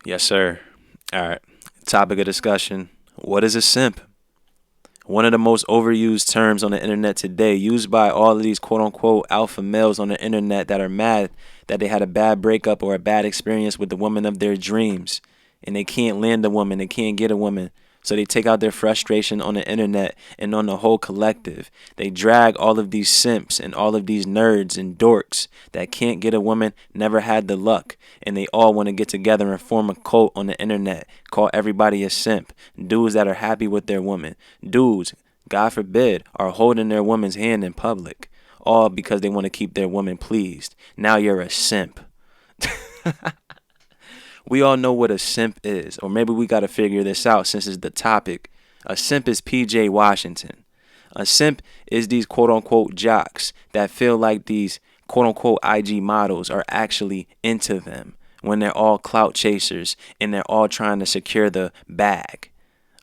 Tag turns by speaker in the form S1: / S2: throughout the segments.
S1: Yes, sir. All right. Topic of discussion. What is a simp? One of the most overused terms on the internet today, used by all of these quote unquote alpha males on the internet that are mad that they had a bad breakup or a bad experience with the woman of their dreams and they can't land a woman, they can't get a woman. So they take out their frustration on the internet and on the whole collective. They drag all of these simps and all of these nerds and dorks that can't get a woman, never had the luck, and they all want to get together and form a cult on the internet, call everybody a simp. Dudes that are happy with their woman. Dudes, God forbid, are holding their woman's hand in public. All because they want to keep their woman pleased. Now you're a simp. We all know what a simp is, or maybe we got to figure this out since it's the topic. A simp is PJ Washington. A simp is these quote unquote jocks that feel like these quote unquote IG models are actually into them when they're all clout chasers and they're all trying to secure the bag.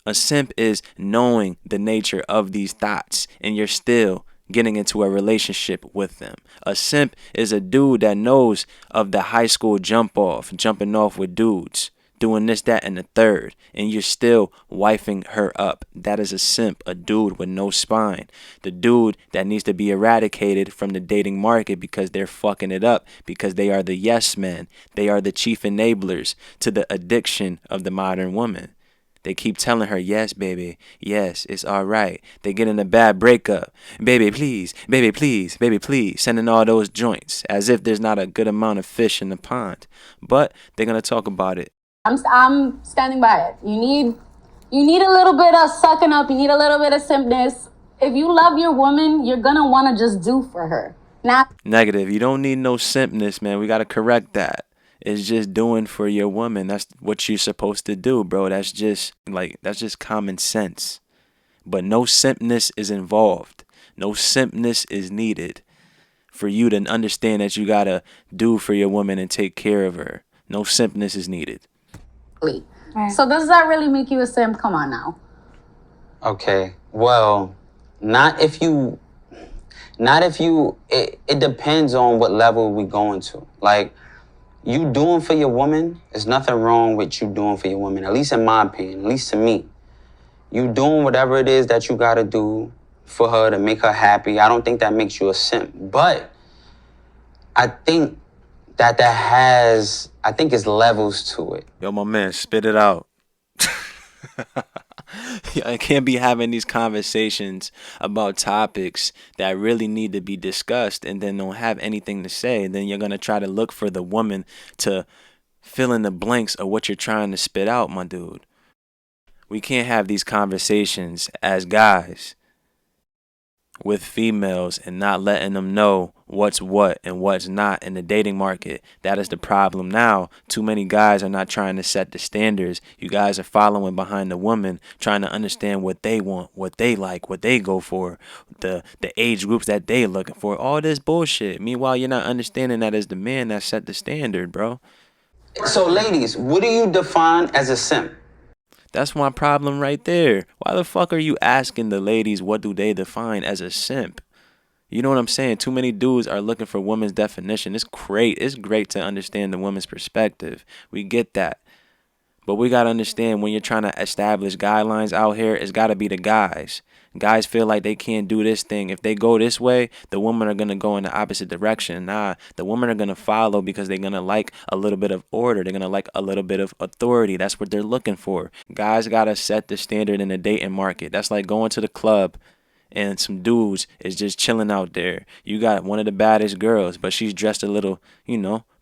S1: A simp is knowing the nature of these thoughts and you're still getting into a relationship with them. A simp is a dude that knows of the high school jump off, jumping off with dudes, doing this, that, and the third, and you're still wifing her up. That is a simp, a dude with no spine. The dude that needs to be eradicated from the dating market because they're fucking it up, because they are the yes men. They are the chief enablers to the addiction of the modern woman. They keep telling her, yes, baby, yes, it's all right. They get in a bad breakup. Baby, please, baby, please, baby, please. Sending all those joints as if there's not a good amount of fish in the pond. But they're going to talk about it.
S2: I'm standing by it. You need a little bit of sucking up. You need a little bit of simpness. If you love your woman, you're going to want to just do for her.
S1: Negative. You don't need no simpness, man. We got to correct that. It's just doing for your woman. That's what you're supposed to do, bro. That's just common sense. But no simpness is involved. No simpness is needed for you to understand that you gotta do for your woman and take care of her. No simpness is needed.
S2: Right. So does that really make you a simp? Come on now.
S3: Okay. Well, not if you it depends on what level we going to. Like, you doing for your woman, there's nothing wrong with you doing for your woman, at least in my opinion, at least to me. You doing whatever it is that you gotta do for her to make her happy. I don't think that makes you a simp. But I think I think it's levels to it.
S1: Yo, my man, spit it out. I can't be having these conversations about topics that really need to be discussed and then don't have anything to say. And then you're going to try to look for the woman to fill in the blanks of what you're trying to spit out, my dude. We can't have these conversations as guys with females and not letting them know what's what and what's not in the dating market. That is the problem now. Too many guys are not trying to set the standards. You guys are following behind the woman, trying to understand what they want, what they like, what they go for, the age groups that they looking for, all this bullshit. Meanwhile, you're not understanding that as the man that set the standard, bro.
S3: So, ladies, what do you define as a simp?
S1: That's my problem right there. Why the fuck are you asking the ladies what do they define as a simp? You know what I'm saying? Too many dudes are looking for women's definition. It's great. It's great to understand the woman's perspective. We get that. But we got to understand when you're trying to establish guidelines out here, it's got to be the guys. Guys feel like they can't do this thing. If they go this way, the women are going to go in the opposite direction. Nah, the women are going to follow because they're going to like a little bit of order. They're going to like a little bit of authority. That's what they're looking for. Guys got to set the standard in the dating market. That's like going to the club and some dudes is just chilling out there. You got one of the baddest girls, but she's dressed a little,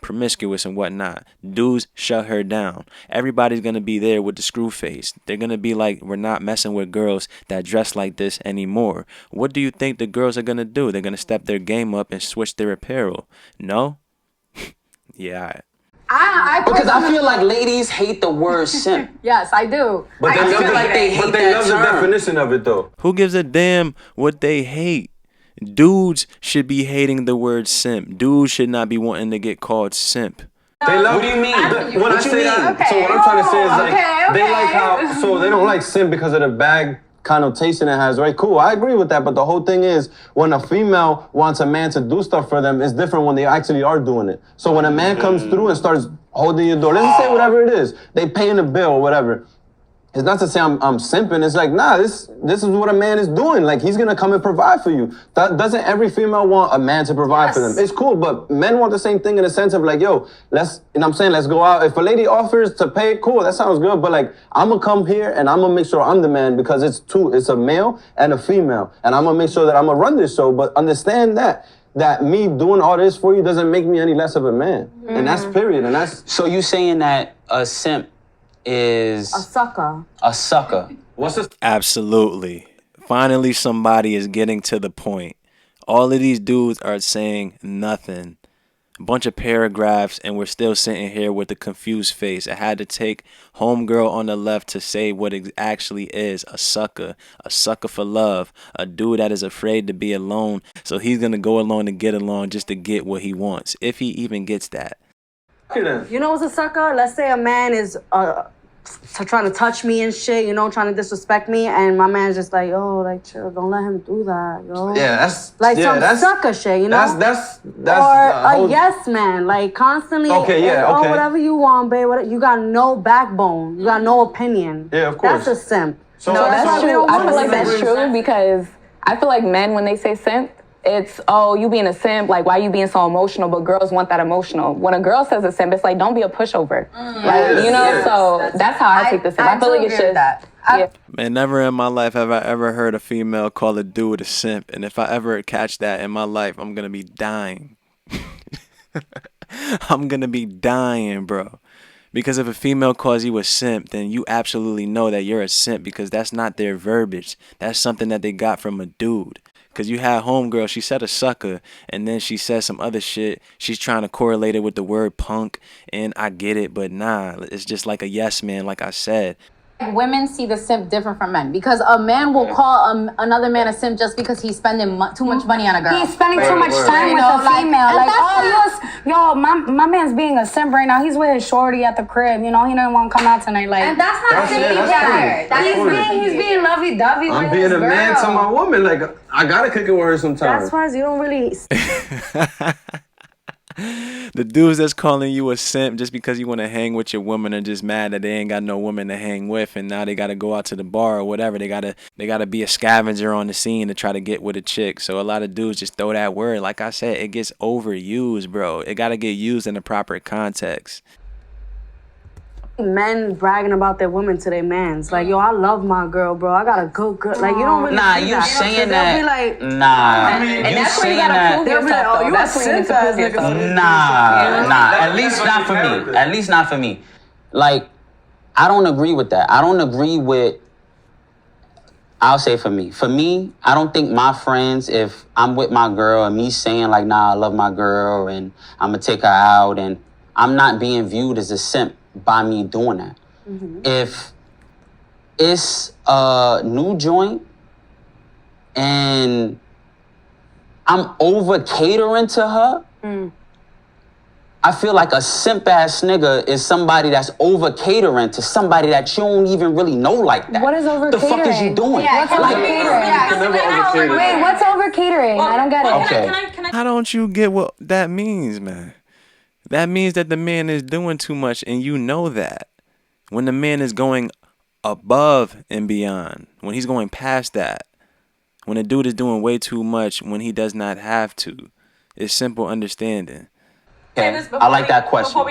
S1: promiscuous and whatnot. Dudes shut her down. Everybody's going to be there with the screw face. They're going to be like, we're not messing with girls that dress like this anymore. What do you think the girls are going to do? They're going to step their game up and switch their apparel. No? Yeah.
S3: Because I feel like ladies hate the word simp.
S2: Yes, I do.
S4: But
S3: I feel like they hate
S4: but they
S3: that
S4: love the
S3: term.
S4: definition of it, though.
S1: Who gives a damn what they hate? Dudes should be hating the word simp. Dudes should not be wanting to get called simp.
S4: They love.
S3: What do you mean?
S4: When I say that, so what I'm trying to say is like they like how. So they don't like simp because of the bag connotation it has, right? Cool, I agree with that, but the whole thing is when a female wants a man to do stuff for them, it's different when they actually are doing it. So when a man comes through and starts holding your door, let's just say whatever it is, they paying a bill or whatever. It's not to say I'm simping. It's like, nah, this is what a man is doing. Like, he's gonna come and provide for you. Doesn't every female want a man to provide for them? It's cool, but men want the same thing in the sense of like, yo, let's, you know what I'm saying, let's go out. If a lady offers to pay, cool, that sounds good. But like, I'm gonna come here and I'm gonna make sure I'm the man because it's a male and a female. And I'm gonna make sure that I'm gonna run this show. But understand that me doing all this for you doesn't make me any less of a man. And that's period. And that's.
S3: So you saying that a simp is
S2: A sucker.
S3: a sucker?
S4: What's this?
S1: Absolutely. Finally, somebody is getting to the point. All of these dudes are saying nothing. A bunch of paragraphs, and we're still sitting here with a confused face. I had to take homegirl on the left to say what it actually is: a sucker for love, a dude that is afraid to be alone, so he's gonna go along to get along just to get what he wants, if he even gets that.
S5: You know what's a sucker? Let's say a man is trying to touch me and shit, you know, trying to disrespect me, and my man's just like, yo, like, chill, don't let him do that, yo.
S4: Yeah, that's
S5: like
S4: yeah,
S5: some
S4: that's,
S5: sucker shit, you know?
S4: That's
S5: or a yes man, like constantly,
S4: okay, yeah,
S5: oh,
S4: okay.
S5: whatever you want, babe. You got no backbone, you got no opinion.
S4: Yeah, of course.
S5: That's a simp.
S4: So
S6: No,
S5: that's
S6: that's
S5: why we
S6: true.
S5: don't
S6: I
S5: want
S6: feel like
S5: simps.
S6: that's true because I feel like men, when they say simp, it's, oh, you being a simp, like, why you being so emotional? But girls want that emotional. When a girl says a simp, it's like, don't be a pushover. Like, you know, so that's how I take the simp. I feel like it's just, yeah.
S1: Man, never in my life have I ever heard a female call a dude a simp. And if I ever catch that in my life, I'm going to be dying. I'm going to be dying, bro. Because if a female calls you a simp, then you absolutely know that you're a simp because that's not their verbiage. That's something that they got from a dude. Because you had homegirl, she said a sucker, and then she said some other shit. She's trying to correlate it with the word punk, and I get it, but nah, it's just like a yes man, like I said.
S2: Women see the simp different from men because a man will call another man a simp just because he's spending too much money on a girl.
S5: He's spending too much time
S2: You
S5: with
S2: know,
S5: the
S2: like,
S5: female.
S2: and
S5: Like,
S2: that's
S5: yo, my man's being a simp right now. He's with his shorty at the crib. You know, he doesn't want to come out tonight. Like,
S2: And that's not
S4: That's-
S2: simping
S4: yeah, that's
S2: either.
S5: he's being lovey-dovey with
S4: I'm
S5: his
S4: being a
S5: girl.
S4: man to my woman. Like, I gotta kick it with her sometimes.
S5: That's why you don't really.
S1: The dudes that's calling you a simp just because you want to hang with your woman are just mad that they ain't got no woman to hang with, and now they got to go out to the bar or whatever. They gotta be a scavenger on the scene to try to get with a chick. So a lot of dudes just throw that word. Like I said, it gets overused, bro. It got to get used in the proper context.
S5: Men bragging about their women to their mans. Like, yo, I love my girl, bro. I got a good girl. Like, you don't really
S3: Nah,
S5: see
S3: you
S5: that.
S3: saying
S5: They'll
S3: that?
S5: be like,
S3: Nah,
S6: And
S3: you
S6: that's where you
S3: saying
S6: gotta
S3: that?
S6: prove
S5: They'll be like,
S6: yourself,
S5: oh,
S6: though.
S5: you
S6: That's
S5: a
S6: where you need to
S5: simp ass
S6: prove yourself.
S5: nigga.
S3: Nah. At least not for me. At least not for me. Like, I don't agree with that. I don't agree with. I'll say for me. For me, I don't think my friends, if I'm with my girl and me saying like, nah, I love my girl and I'm gonna take her out, and I'm not being viewed as a simp by me doing that. If it's a new joint and I'm over catering to her, I feel like a simp ass nigga is somebody that's over catering to somebody that you don't even really know like that.
S6: What is over
S3: The fuck is you
S6: catering?
S3: doing?
S6: What's over
S3: Like,
S6: catering? Wait, what's over catering? I don't get it.
S3: Okay.
S1: How don't you get what that means, man? That means that the man is doing too much, and you know that. When the man is going above and beyond, when he's going past that, when a dude is doing way too much when he does not have to, it's simple understanding.
S3: Okay. I like that question.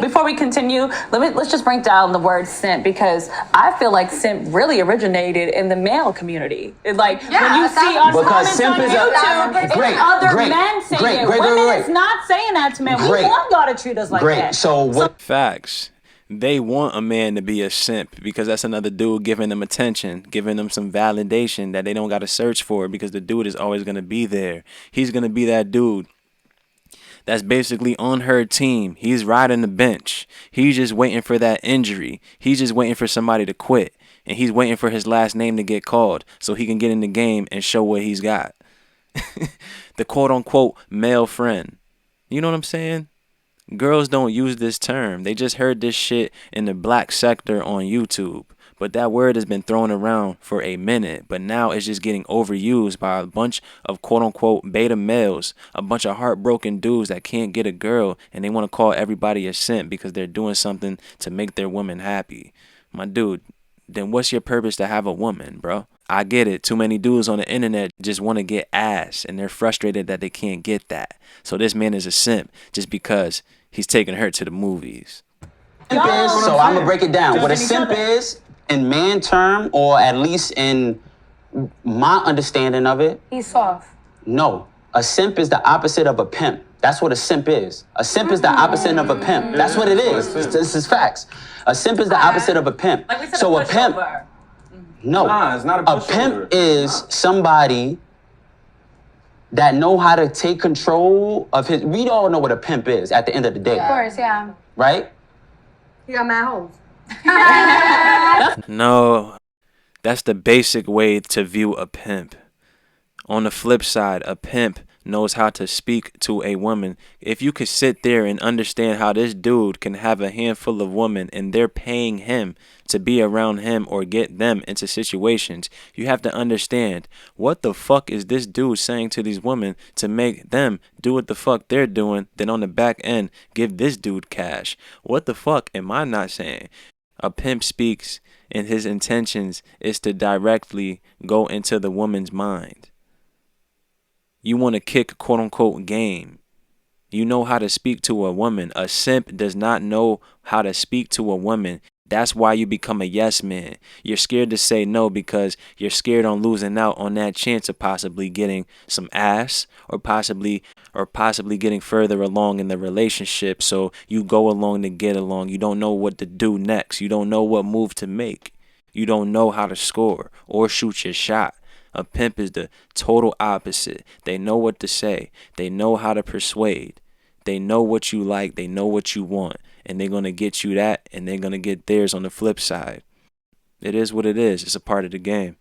S7: Before we continue, let's just break down the word simp, because I feel like simp really originated in the male community. It's like when you see us
S3: Because
S7: comments
S3: simp
S7: on
S3: is
S7: YouTube, it's
S3: great,
S7: other
S3: great,
S7: men saying
S3: great,
S7: it.
S3: great,
S7: Women
S3: great.
S7: is not saying that to men.
S3: Great.
S7: We want y'all to treat us like
S3: Great.
S7: that.
S3: So what?
S1: Facts. They want a man to be a simp because that's another dude giving them attention, giving them some validation that they don't got to search for, because the dude is always going to be there. He's going to be that dude that's basically on her team. He's riding the bench. He's just waiting for that injury. He's just waiting for somebody to quit. And he's waiting for his last name to get called so he can get in the game and show what he's got. The quote-unquote male friend. You know what I'm saying? Girls don't use this term. They just heard this shit in the black sector on YouTube. But that word has been thrown around for a minute, but now it's just getting overused by a bunch of quote-unquote beta males, a bunch of heartbroken dudes that can't get a girl, and they want to call everybody a simp because they're doing something to make their woman happy. My dude, then what's your purpose to have a woman, bro? I get it. Too many dudes on the internet just want to get ass, and they're frustrated that they can't get that. So this man is a simp just because he's taking her to the movies.
S3: Simp is, so I'm gonna break it down. What a simp is, in man term, or at least in my understanding of it,
S5: He's soft.
S3: no. A simp is the opposite of a pimp. That's what a simp is. A simp is the opposite of a pimp. That's what it is. This is facts. A simp is the opposite of a pimp.
S7: Like we said,
S3: So a pimp,
S7: pushover.
S3: no.
S4: Nah, it's not a pushover.
S3: pimp is somebody that know how to take control of his. We all know what a pimp is at the end of the day,
S2: Of course, yeah.
S3: right?
S5: He got mad hoes.
S1: No, that's the basic way to view a pimp. On the flip side, a pimp knows how to speak to a woman. If you could sit there and understand how this dude can have a handful of women and they're paying him to be around him or get them into situations, you have to understand what the fuck is this dude saying to these women to make them do what the fuck they're doing, then on the back end give this dude cash. What the fuck am I not saying? A pimp speaks and his intentions is to directly go into the woman's mind. You want to kick quote unquote game. You know how to speak to a woman. A simp does not know how to speak to a woman. That's why you become a yes man. You're scared to say no because you're scared on losing out on that chance of possibly getting some ass or possibly getting further along in the relationship. So you go along to get along. You don't know what to do next. You don't know what move to make. You don't know how to score or shoot your shot. A pimp is the total opposite. They know what to say. They know how to persuade. They know what you like. They know what you want. And they're going to get you that, and they're going to get theirs on the flip side. It is what it is. It's a part of the game.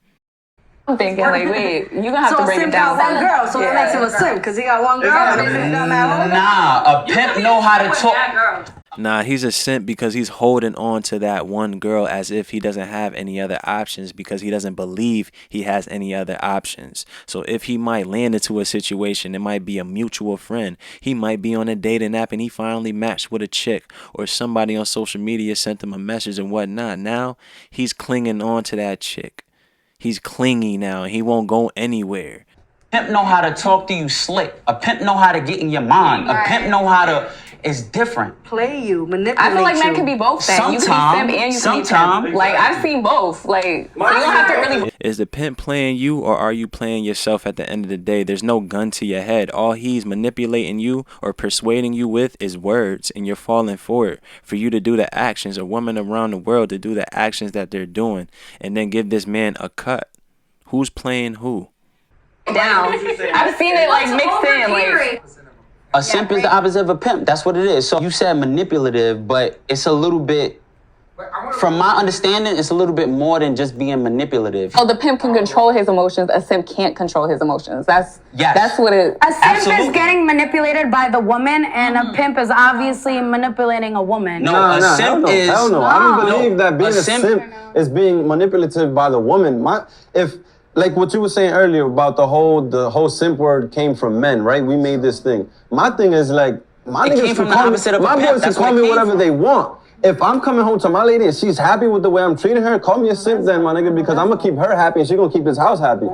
S6: I'm thinking, like, wait, you're going to have to break it
S5: simp
S6: down.
S5: got one girl, so that makes him a simp, because he got one girl.
S3: Nah, a pimp know how to talk.
S1: Nah, he's a simp because he's holding on to that one girl as if he doesn't have any other options because he doesn't believe he has any other options. So if he might land into a situation, it might be a mutual friend. He might be on a dating app and he finally matched with a chick or somebody on social media sent him a message and whatnot. Now he's clinging on to that chick. He's clingy now and he won't go anywhere.
S3: Pimp know how to talk to you slick. A pimp know how to get in your mind. A pimp know how to. It's different.
S5: Play you, manipulate you.
S6: I feel like men can be both then. You can be simp and you can be pimp. Like, I've seen both. Like, you don't have to really...
S1: Is the pimp playing you or are you playing yourself at the end of the day? There's no gun to your head. All he's manipulating you or persuading you with is words and you're falling for it. For you to do the actions, a woman around the world to do the actions that they're doing and then give this man a cut. Who's playing who?
S6: Down. I've seen it, like, mixed in. Like...
S3: A simp is the opposite of a pimp. That's what it is. So you said manipulative, but it's a little bit, from my understanding, it's a little bit more than just being manipulative.
S6: Oh, the pimp can control his emotions. A simp can't control his emotions. That's what it...
S5: A simp
S3: Absolutely.
S5: is getting manipulated by the woman, and a pimp is obviously manipulating a woman.
S3: No,
S4: Nah,
S3: a
S4: hell
S3: simp
S4: no.
S3: is...
S4: Hell no. I don't believe that being
S3: A
S4: a
S3: simp-
S4: simp is being manipulative by the woman. Like what you were saying earlier about the whole simp word came from men, right? We made this thing. My thing is like, my
S3: It came
S4: niggas
S3: from
S4: can
S3: the
S4: call me,
S3: opposite of a
S4: my
S3: pimp.
S4: boys can
S3: That's
S4: call
S3: where it
S4: me
S3: came
S4: whatever
S3: from.
S4: they want. If I'm coming home to my lady and she's happy with the way I'm treating her, call me a simp then, my nigga, because I'm gonna keep her happy and she gonna keep this house happy.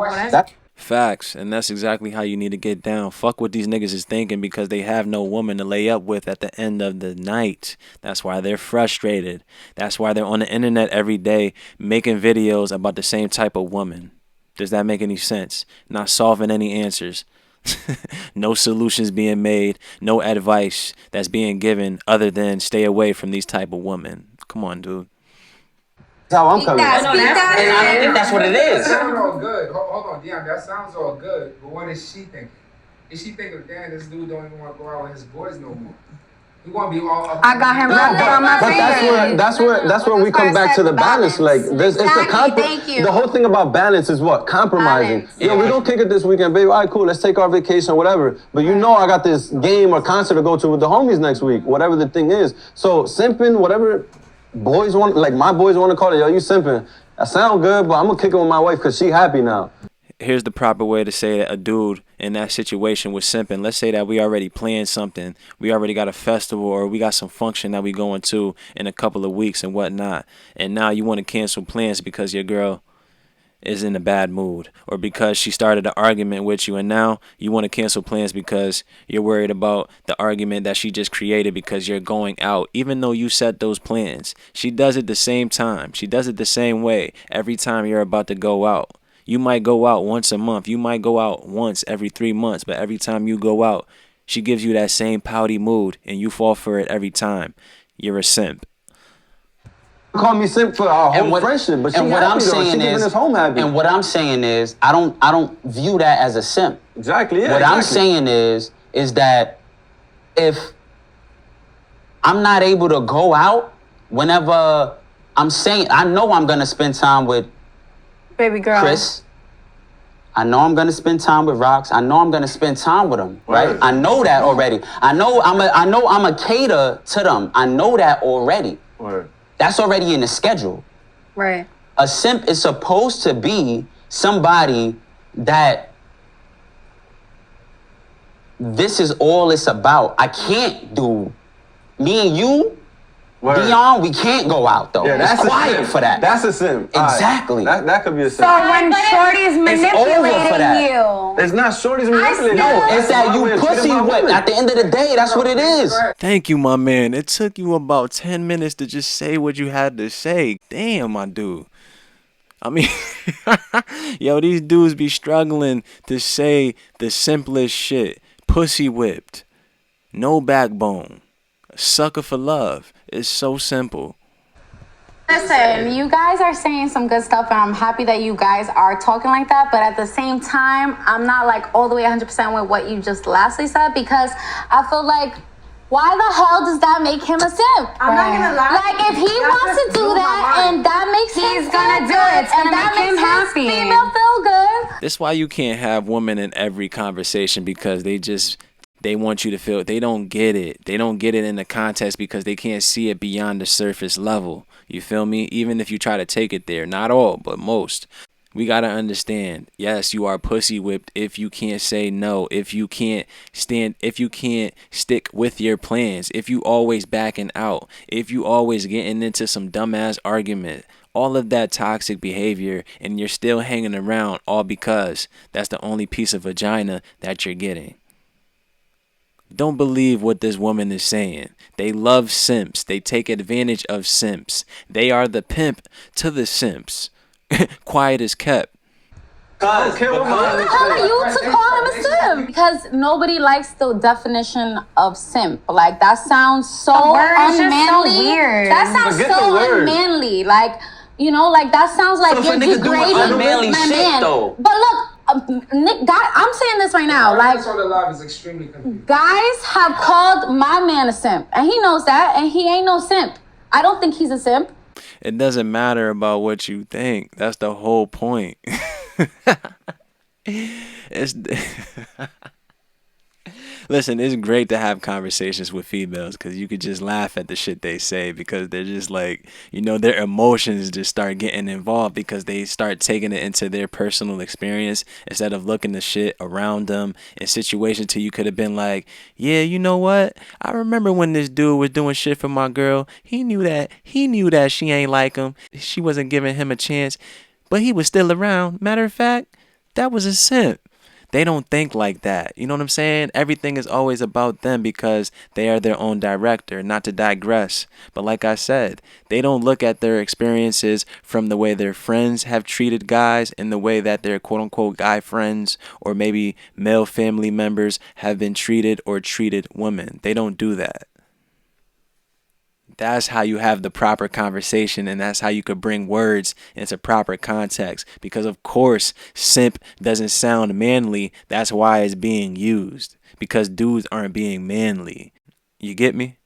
S1: Facts, and that's exactly how you need to get down. Fuck what these niggas is thinking because they have no woman to lay up with at the end of the night. That's why they're frustrated. That's why they're on the internet every day making videos about the same type of woman. Does that make any sense? Not solving any answers. No solutions being made. No advice that's being given other than stay away from these type of women. Come on, dude.
S4: That's how I'm coming.
S3: And I don't think that's what it
S8: That
S3: is.
S8: sounds all good. Hold on, Dion. That sounds all good. But what is she thinking? Is she thinking, damn, this dude don't even want to go out with his boys no more? He want to be all up.
S5: I got him wrapped around my
S4: But
S5: finger.
S4: that's where we come back to the balance. Like this, it's
S2: Thank you.
S4: the whole thing about balance is what? Compromising.
S2: Balance.
S4: Yo, we don't kick it this weekend, baby. All right, cool. Let's take our vacation, whatever. But you know, I got this game or concert to go to with the homies next week, whatever the thing is. So simping, whatever boys want, like my boys want to call it, yo, you simping. That sound good, but I'm gonna kick it with my wife because she happy now.
S1: Here's the proper way to say that a dude in that situation was simping. Let's say that we already planned something. We already got a festival or we got some function that we going to in a couple of weeks and whatnot. And now you want to cancel plans because your girl is in a bad mood or because she started an argument with you, and now you want to cancel plans because you're worried about the argument that she just created because you're going out, even though you set those plans. She does it the same time. She does it the same way every time you're about to go out. You might go out once a month. You might go out once every 3 months, but every time you go out, she gives you that same pouty mood and you fall for it every time. You're a simp.
S4: Call me simp for our whole friendship, but she
S3: and what
S4: happy
S3: I'm
S4: though.
S3: saying
S4: She keeping
S3: is,
S4: us home happy.
S3: and what I'm saying is, I don't view that as a simp.
S4: Exactly. Yeah.
S3: What I'm saying is that if I'm not able to go out whenever I'm saying, I know I'm gonna spend time with
S5: Baby girl.
S3: Chris. I know I'm gonna spend time with Rox. I know I'm gonna spend time with them, right?
S4: Right.
S3: I know that already. I know I'm a cater to them. I know that already.
S4: Word.
S3: That's already in the schedule.
S5: Right.
S3: A simp is supposed to be somebody that this is all it's about. I can't do me and you,
S4: Word.
S3: Dion, we can't go out though.
S4: Yeah, that's
S3: it's
S4: a
S3: quiet
S4: simp.
S3: for that.
S4: That's a simp.
S3: Exactly.
S4: That could be a simp.
S5: So when Shorty's
S3: It's over for
S5: manipulating
S3: that.
S5: you,
S4: It's not shorties manipulating.
S3: No, it's that
S4: my way
S3: you
S4: of treating
S3: pussy
S4: my
S3: whipped.
S4: women.
S3: At the end of the day, that's what it is.
S1: Thank you, my man. It took you about 10 minutes to just say what you had to say. Damn, my dude. I mean, yo, these dudes be struggling to say the simplest shit. Pussy whipped. No backbone. Sucker for love. It's so simple.
S2: Listen, you guys are saying some good stuff, and I'm happy that you guys are talking like that. But at the same time, I'm not like all the way 100% with what you just lastly said, because I feel like, why the hell does that make him a simp?
S5: I'm not gonna lie.
S2: Like, if he wants to do that and that makes him
S5: He's gonna
S2: feel
S5: do
S2: good,
S5: it. It's gonna
S2: and that
S5: make him
S2: makes his
S5: happy.
S2: female feel good.
S1: That's why you can't have women in every conversation, because they want you to feel, they don't get it. They don't get it in the context because they can't see it beyond the surface level. You feel me? Even if you try to take it there, not all, but most. We got to understand, yes, you are pussy whipped if you can't say no, if you can't stick with your plans, if you always backing out, if you always getting into some dumbass argument, all of that toxic behavior, and you're still hanging around, all because that's the only piece of vagina that you're getting. Don't believe what this woman is saying. They love simps. They take advantage of simps. They are the pimp to the simps. Quiet as kept.
S2: Who the hell are you to call him a simp? Because nobody likes the definition of simp. Like, that sounds so
S5: is just so
S2: unmanly.
S5: weird.
S2: That sounds
S4: Forget the
S2: so
S4: word.
S2: unmanly. Like, you know, like that sounds like
S3: So if
S2: you're
S3: a nigga doing
S2: degrading
S3: unmanly
S2: my
S3: shit,
S2: man.
S3: though.
S2: But look, Nick, I'm saying this right now. Like,
S8: That's all the love is extremely confusing.
S2: guys have called my man a simp, and he knows that, and he ain't no simp. I don't think he's a simp.
S1: It doesn't matter about what you think. That's the whole point. Listen, it's great to have conversations with females because you could just laugh at the shit they say, because they're just like, you know, their emotions just start getting involved because they start taking it into their personal experience instead of looking the shit around them in situations till you could have been like, yeah, you know what? I remember when this dude was doing shit for my girl. He knew that she ain't like him. She wasn't giving him a chance, but he was still around. Matter of fact, that was a simp. They don't think like that. You know what I'm saying? Everything is always about them because they are their own director, not to digress. But like I said, they don't look at their experiences from the way their friends have treated guys and the way that their quote unquote guy friends or maybe male family members have been treated or treated women. They don't do that. That's how you have the proper conversation, and that's how you could bring words into proper context. Because of course, simp doesn't sound manly. That's why it's being used. Because dudes aren't being manly. You get me?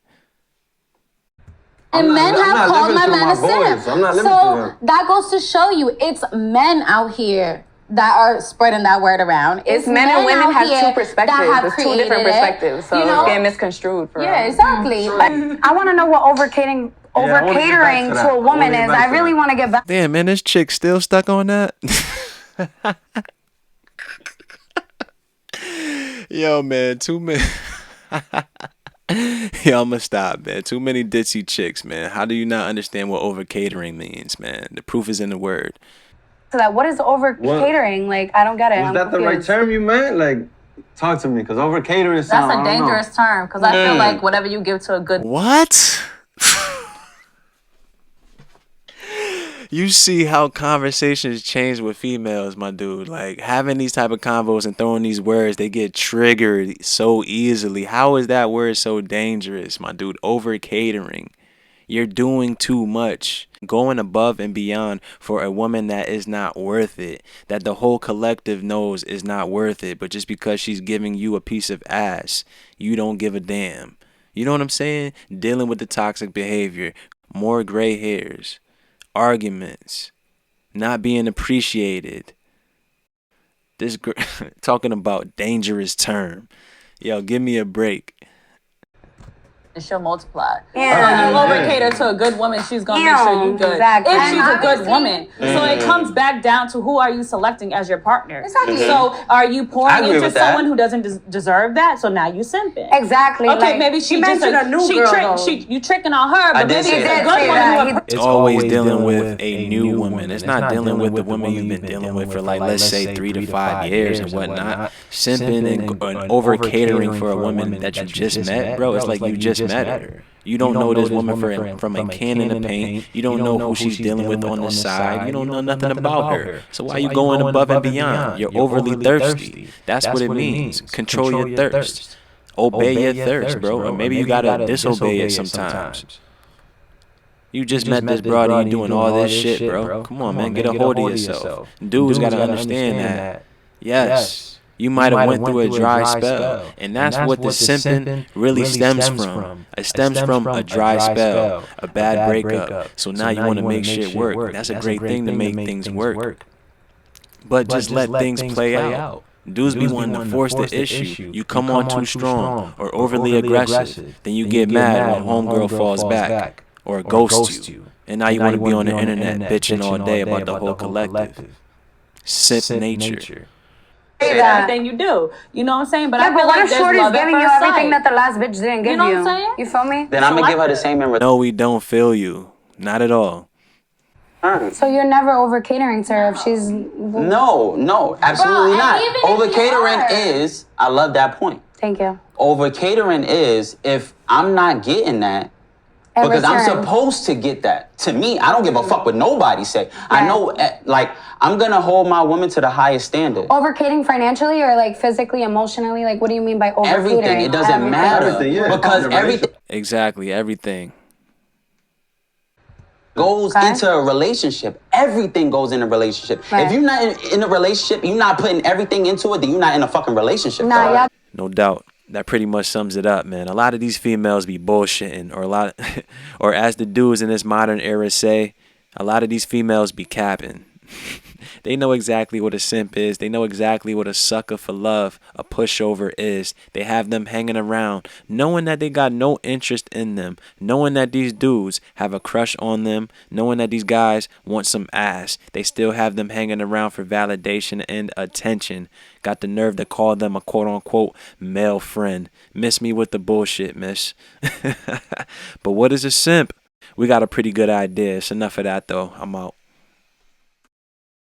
S2: And men have called my man a simp.
S4: I'm not living through
S2: So
S4: them.
S2: that goes to show you, it's men out here that are spreading that word around.
S6: It's men and women
S2: out
S6: have
S2: here
S6: two perspectives.
S2: that have
S6: It's two different
S2: created it,
S6: perspectives. So
S2: you know?
S6: it's getting misconstrued for
S2: Yeah, exactly.
S5: I want to know what
S2: over
S4: wanna get back
S2: catering
S4: to
S2: to
S4: that.
S2: a
S4: I
S2: woman
S4: wanna get
S2: is.
S4: back
S2: I
S4: to
S2: really
S4: that.
S2: want to get back.
S1: Damn, man, this chick still stuck on that. Yo, man, too many. Yo, I'ma stop, man. Too many ditzy chicks, man. How do you not understand what over catering means, man? The proof is in the word.
S2: To that. What is over
S4: What?
S2: catering? Like, I don't get it.
S4: Was
S2: I'm
S4: that the right
S2: confused.
S4: term you meant? Like, talk to me, because over catering sound.
S7: That's a dangerous term because I feel like whatever you give to a good
S1: What? You see how conversations change with females, my dude. Like having these type of convos and throwing these words, they get triggered so easily. How is that word so dangerous, my dude? Over catering. You're doing too much. Going above and beyond for a woman that is not worth it. That the whole collective knows is not worth it. But just because she's giving you a piece of ass, you don't give a damn. You know what I'm saying? Dealing with the toxic behavior. More gray hairs. Arguments, not being appreciated. This talking about dangerous term. Yo, give me a break.
S7: and she'll multiply.
S2: Yeah.
S7: You over cater to a good woman, she's gonna make sure you good.
S2: Exactly.
S7: If she's a good
S2: Obviously-
S7: woman. So it comes back down to who are you selecting as your partner.
S2: Exactly.
S7: So are you
S3: I
S7: pouring
S3: agree
S7: into
S3: with that.
S7: someone who doesn't deserve that? So now you simping.
S2: Exactly.
S7: Okay,
S2: like,
S7: maybe she
S5: he
S7: just
S5: mentioned a new girl, though.
S7: you tricking on her,
S3: I
S7: but
S3: did
S7: maybe
S3: say
S7: it's
S3: that.
S7: a good
S2: He did
S7: woman
S2: say
S7: who
S2: that.
S1: It's always dealing with a new woman. It's not dealing with the woman you've been dealing with for like, let's say 3 to 5 years and whatnot. Simping and over catering for a woman that you just met, bro. It's like you just met her. You don't know this woman from a can in the paint. You don't know who she's dealing with on the side. You don't know nothing about her. So why are you going above and beyond? You're overly thirsty. That's what it means. Control your thirst. Obey your thirst, bro. Or maybe you gotta disobey it sometimes. You just met this broad and you doing all this shit, bro. Come on, man. Get a hold of yourself. Dudes gotta understand that. Yes. You might have went through a dry spell, and that's what the simping really stems from. It stems from a dry spell, a bad breakup. So now you want to make shit work. That's a great thing to make things work. But just let things play out. Dudes be wanting to force the issue. You come on too strong or overly aggressive, then you get mad when homegirl falls back or ghosts you. And now you want to be on the internet bitching all day about the whole collective. Simp nature.
S7: everything you do. You know what I'm saying? But I
S2: Yeah,
S7: feel
S2: but what
S7: like
S2: if
S7: there's
S2: Shorty's
S7: love at
S2: giving you
S7: first
S2: everything
S7: sight.
S2: that the last bitch didn't give you?
S7: know what I'm saying?
S2: You feel me?
S3: Then I'm gonna give her the same in return.
S1: No, we don't feel you. Not at all.
S2: So you're never over catering to her if she's.
S3: No, absolutely
S2: and
S3: not.
S2: even if
S3: Over
S2: you
S3: catering
S2: are-
S3: is, I love that point.
S2: Thank you.
S3: Over catering is if I'm not getting that,
S2: In
S3: because I'm
S2: return.
S3: supposed to get that. To me, I don't give a fuck what nobody say. I
S2: Yeah.
S3: know, like, I'm gonna hold my woman to the highest standard.
S2: Over catering financially or like physically, emotionally? Like, what do you mean by over
S3: Everything.
S2: catering?
S3: It doesn't matter.
S4: Everything, yeah.
S3: Because
S4: In a
S3: everything
S1: Exactly, everything.
S3: goes
S2: Okay.
S3: into a relationship. Everything goes in a relationship.
S2: Right.
S3: If you're not in a relationship, you're not putting everything into it, then you're not in a fucking relationship.
S2: Nah,
S3: dog.
S2: y'all.
S1: No doubt. That pretty much sums it up, man. A lot of these females be bullshitting, or as the dudes in this modern era say, a lot of these females be capping. They know exactly what a simp is. They know exactly what a sucker for love, a pushover is. They have them hanging around, knowing that they got no interest in them, knowing that these dudes have a crush on them, knowing that these guys want some ass. They still have them hanging around for validation and attention. Got the nerve to call them a quote-unquote male friend. Miss me with the bullshit, miss. But what is a simp? We got a pretty good idea. It's enough of that, though. I'm out.